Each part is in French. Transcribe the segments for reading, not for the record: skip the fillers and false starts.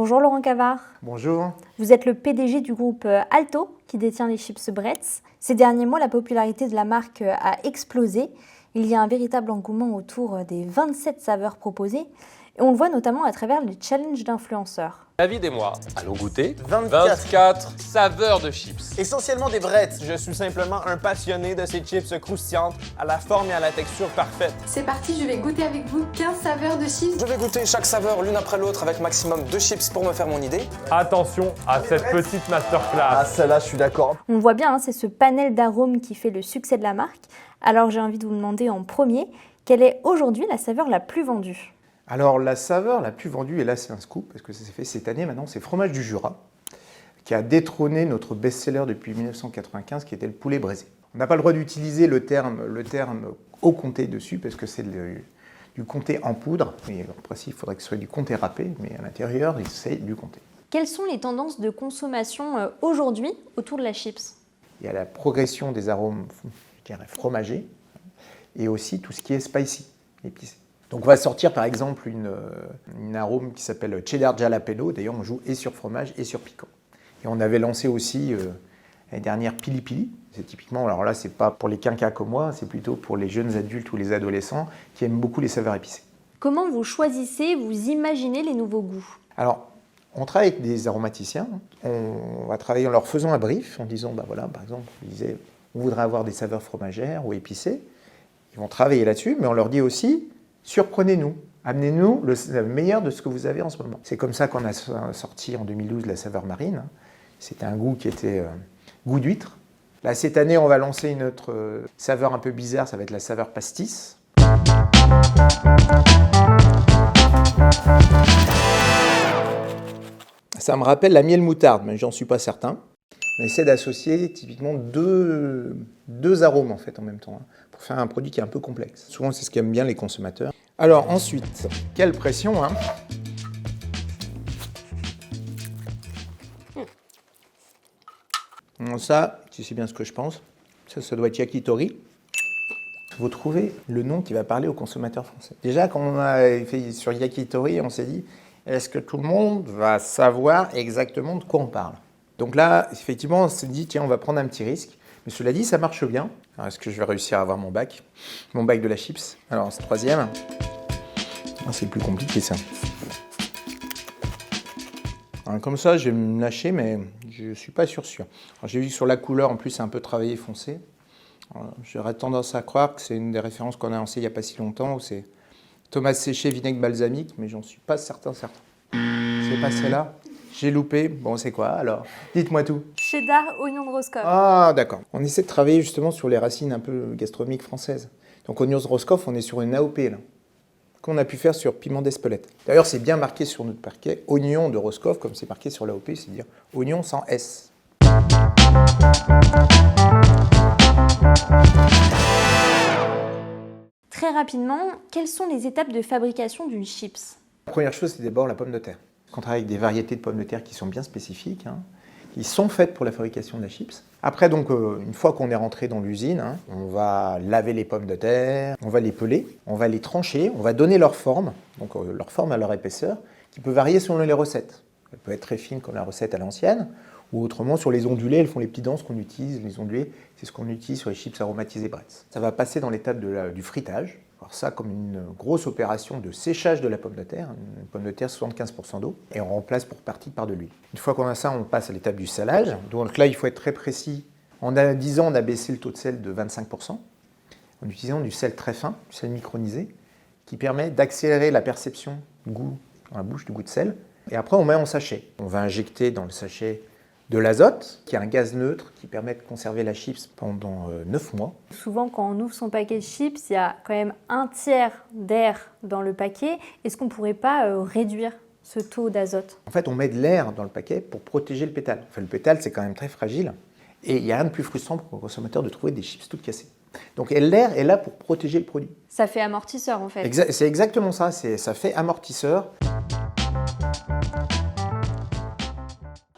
Bonjour Laurent Cavard. Bonjour. Vous êtes le PDG du groupe Alto qui détient les chips Bretz. Ces derniers mois, la popularité de la marque a explosé. Il y a un véritable engouement autour des 27 saveurs proposées et on le voit notamment à travers les challenges d'influenceurs. David et moi allons goûter 24 saveurs de chips. Essentiellement des Bretz. Je suis simplement un passionné de ces chips croustillantes à la forme et à la texture parfaite. C'est parti, je vais goûter avec vous 15 saveurs de chips. Je vais goûter chaque saveur l'une après l'autre avec maximum 2 chips pour me faire mon idée. Attention à cette petite masterclass. Ah, celle-là, je suis d'accord. On voit bien, c'est ce panel d'arômes qui fait le succès de la marque. Alors j'ai envie de vous demander en premier, quelle est aujourd'hui la saveur la plus vendue ? Alors la saveur la plus vendue, et là c'est un scoop, parce que ça s'est fait cette année maintenant, c'est Fromage du Jura, qui a détrôné notre best-seller depuis 1995, qui était le poulet braisé. On n'a pas le droit d'utiliser le terme au comté dessus, parce que c'est du comté en poudre, mais en principe il faudrait que ce soit du comté râpé, mais à l'intérieur c'est du comté. Quelles sont les tendances de consommation aujourd'hui autour de la chips ? Il y a la progression des arômes, je dirais, fromagés, et aussi tout ce qui est spicy, épicé. Donc on va sortir par exemple une arôme qui s'appelle Cheddar Jalapeno. D'ailleurs on joue et sur fromage et sur piquant. Et on avait lancé aussi l'année dernière Pili Pili. C'est typiquement, alors là c'est pas pour les quinquas comme moi, c'est plutôt pour les jeunes adultes ou les adolescents qui aiment beaucoup les saveurs épicées. Comment vous choisissez, vous imaginez les nouveaux goûts ? Alors on travaille avec des aromaticiens. On va travailler en leur faisant un brief, en disant, bah voilà, par exemple, ils disaient, on voudrait avoir des saveurs fromagères ou épicées. Ils vont travailler là-dessus, mais on leur dit aussi, surprenez-nous, amenez-nous le meilleur de ce que vous avez en ce moment. C'est comme ça qu'on a sorti en 2012 la saveur marine. C'était un goût qui était goût d'huître. Là, cette année, on va lancer une autre saveur un peu bizarre, ça va être la saveur pastis. Ça me rappelle la miel moutarde, mais j'en suis pas certain. On essaie d'associer typiquement deux arômes en fait en même temps, pour faire un produit qui est un peu complexe. Souvent, c'est ce qu'aiment bien les consommateurs. Alors ensuite, quelle pression, hein ? Ça, tu sais bien ce que je pense. Ça doit être yakitori. Vous trouvez le nom qui va parler aux consommateurs français. Déjà, quand on a fait sur yakitori, on s'est dit, est-ce que tout le monde va savoir exactement de quoi on parle ? Donc là, effectivement, on s'est dit, tiens, on va prendre un petit risque. Mais cela dit, ça marche bien. Alors, est-ce que je vais réussir à avoir mon bac de la chips. Alors, c'est troisième. Ah, c'est plus compliqué, ça. Alors, comme ça, je vais me lâcher, mais je ne suis pas sûr. Alors, j'ai vu que sur la couleur, en plus, c'est un peu travaillé foncé. J'aurais tendance à croire que c'est une des références qu'on a lancées il n'y a pas si longtemps, où c'est tomate séchée, vinaigre balsamique, mais j'en suis pas certain. C'est pas celle-là. J'ai loupé. Bon, c'est quoi alors ? Dites-moi tout. Cheddar, oignon de Roscoff. Ah, d'accord. On essaie de travailler justement sur les racines un peu gastronomiques françaises. Donc, oignon de Roscoff, on est sur une AOP là, qu'on a pu faire sur piment d'Espelette. D'ailleurs, c'est bien marqué sur notre parquet, oignon de Roscoff, comme c'est marqué sur l'AOP, c'est-à-dire oignon sans S. Très rapidement, quelles sont les étapes de fabrication d'une chips ? La première chose, c'est d'abord la pomme de terre. On travaille avec des variétés de pommes de terre qui sont bien spécifiques, qui sont faites pour la fabrication de la chips. Après, donc, une fois qu'on est rentré dans l'usine, on va laver les pommes de terre, on va les peler, on va les trancher, on va donner leur forme, donc leur forme à leur épaisseur, qui peut varier selon les recettes. Elle peut être très fine comme la recette à l'ancienne, ou autrement sur les ondulés, elles font les petits dents qu'on utilise. Les ondulés, c'est ce qu'on utilise sur les chips aromatisées Bretz. Ça va passer dans l'étape du fritage. Alors ça, comme une grosse opération de séchage de la pomme de terre, une pomme de terre 75% d'eau, et on remplace pour partie par de l'huile. Une fois qu'on a ça, on passe à l'étape du salage. Donc là, il faut être très précis. En 10 ans, on a baissé le taux de sel de 25%, en utilisant du sel très fin, du sel micronisé, qui permet d'accélérer la perception du goût dans la bouche, du goût de sel. Et après, on met en sachet. On va injecter dans le sachet de l'azote, qui est un gaz neutre qui permet de conserver la chips pendant 9 mois. Souvent, quand on ouvre son paquet de chips, il y a quand même un tiers d'air dans le paquet. Est-ce qu'on ne pourrait pas réduire ce taux d'azote ? En fait, on met de l'air dans le paquet pour protéger le pétale. Enfin, le pétale, c'est quand même très fragile. Et il n'y a rien de plus frustrant pour le consommateur de trouver des chips toutes cassées. Donc l'air est là pour protéger le produit. Ça fait amortisseur en fait. C'est exactement ça, ça fait amortisseur.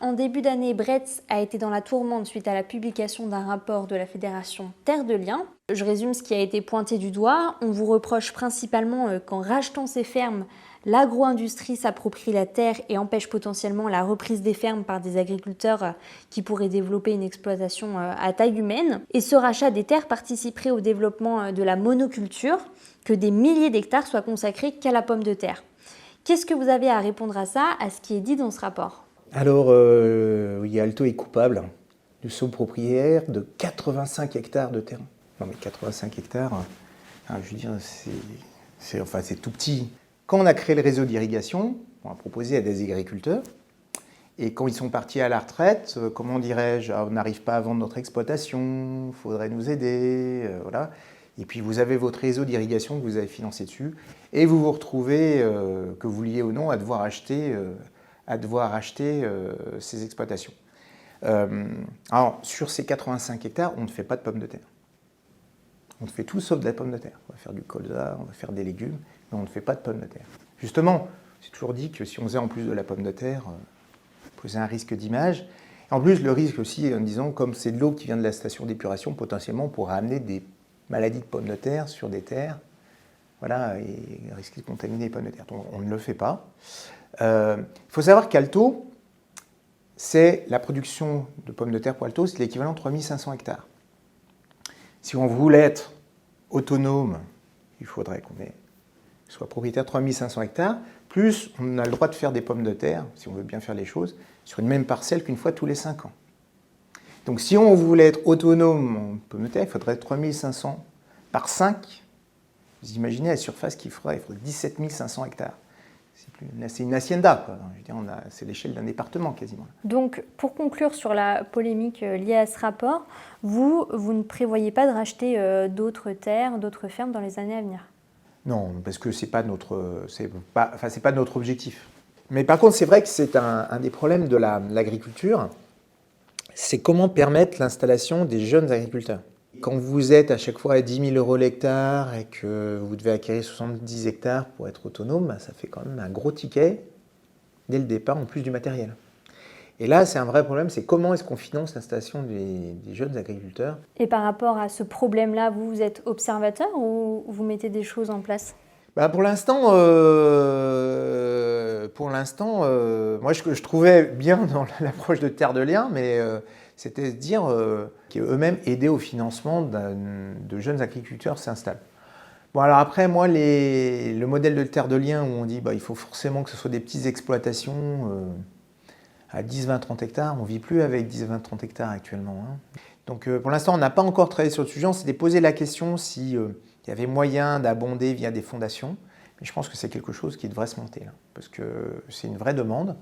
En début d'année, Bretz a été dans la tourmente suite à la publication d'un rapport de la fédération Terre de Liens. Je résume ce qui a été pointé du doigt. On vous reproche principalement qu'en rachetant ces fermes, L'agro-industrie s'approprie la terre et empêche potentiellement la reprise des fermes par des agriculteurs qui pourraient développer une exploitation à taille humaine. Et ce rachat des terres participerait au développement de la monoculture, que des milliers d'hectares soient consacrés qu'à la pomme de terre. Qu'est-ce que vous avez à répondre à ça, à ce qui est dit dans ce rapport? Alors, oui, Alto est coupable de sous-propriétaire de 85 hectares de terrain. Non mais 85 hectares, je veux dire, c'est tout petit. Quand on a créé le réseau d'irrigation, on a proposé à des agriculteurs, et quand ils sont partis à la retraite, comment dirais-je, on n'arrive pas à vendre notre exploitation, il faudrait nous aider, voilà. Et puis vous avez votre réseau d'irrigation que vous avez financé dessus, et vous vous retrouvez, que vous vouliez ou non, à devoir acheter ces exploitations. Alors, sur ces 85 hectares, on ne fait pas de pommes de terre. On fait tout sauf de la pomme de terre. On va faire du colza, on va faire des légumes, mais on ne fait pas de pommes de terre. Justement, j'ai toujours dit que si on faisait en plus de la pomme de terre, on posait un risque d'image. En plus, le risque aussi, en disant, comme c'est de l'eau qui vient de la station d'épuration, potentiellement on pourrait amener des maladies de pommes de terre sur des terres, voilà, et risquer de contaminer les pommes de terre. Donc on ne le fait pas. Il faut savoir qu'Alto, c'est la production de pommes de terre pour Alto, c'est l'équivalent de 3500 hectares. Si on voulait être autonome, il faudrait qu'on soit propriétaire de 3500 hectares, plus on a le droit de faire des pommes de terre, si on veut bien faire les choses, sur une même parcelle qu'une fois tous les 5 ans. Donc si on voulait être autonome en pommes de terre, il faudrait 3500 par 5. Vous imaginez la surface qu'il faudrait, il faudrait 17 500 hectares. C'est une hacienda, quoi. Je veux dire, c'est l'échelle d'un département quasiment. Donc, pour conclure sur la polémique liée à ce rapport, vous ne prévoyez pas de racheter d'autres terres, d'autres fermes dans les années à venir? Non, parce que c'est pas notre objectif. Mais par contre, c'est vrai que c'est un des problèmes de l'agriculture, c'est comment permettre l'installation des jeunes agriculteurs. Quand vous êtes à chaque fois à 10 000 € l'hectare et que vous devez acquérir 70 hectares pour être autonome, ça fait quand même un gros ticket dès le départ, en plus du matériel. Et là, c'est un vrai problème, c'est comment est-ce qu'on finance l'installation des jeunes agriculteurs. Et par rapport à ce problème-là, vous êtes observateur ou vous mettez des choses en place? Pour l'instant, moi je trouvais bien dans l'approche de Terre de Liens, mais c'était de dire qu'eux-mêmes aider au financement de jeunes agriculteurs s'installent. Bon, alors après, moi, le modèle de Terre de Liens où on dit il faut forcément que ce soit des petites exploitations à 10, 20, 30 hectares, on ne vit plus avec 10, 20, 30 hectares actuellement. Donc pour l'instant, on n'a pas encore travaillé sur le sujet, on s'était posé la question si il y avait moyen d'abonder via des fondations. Mais je pense que c'est quelque chose qui devrait se monter, là, parce que c'est une vraie demande.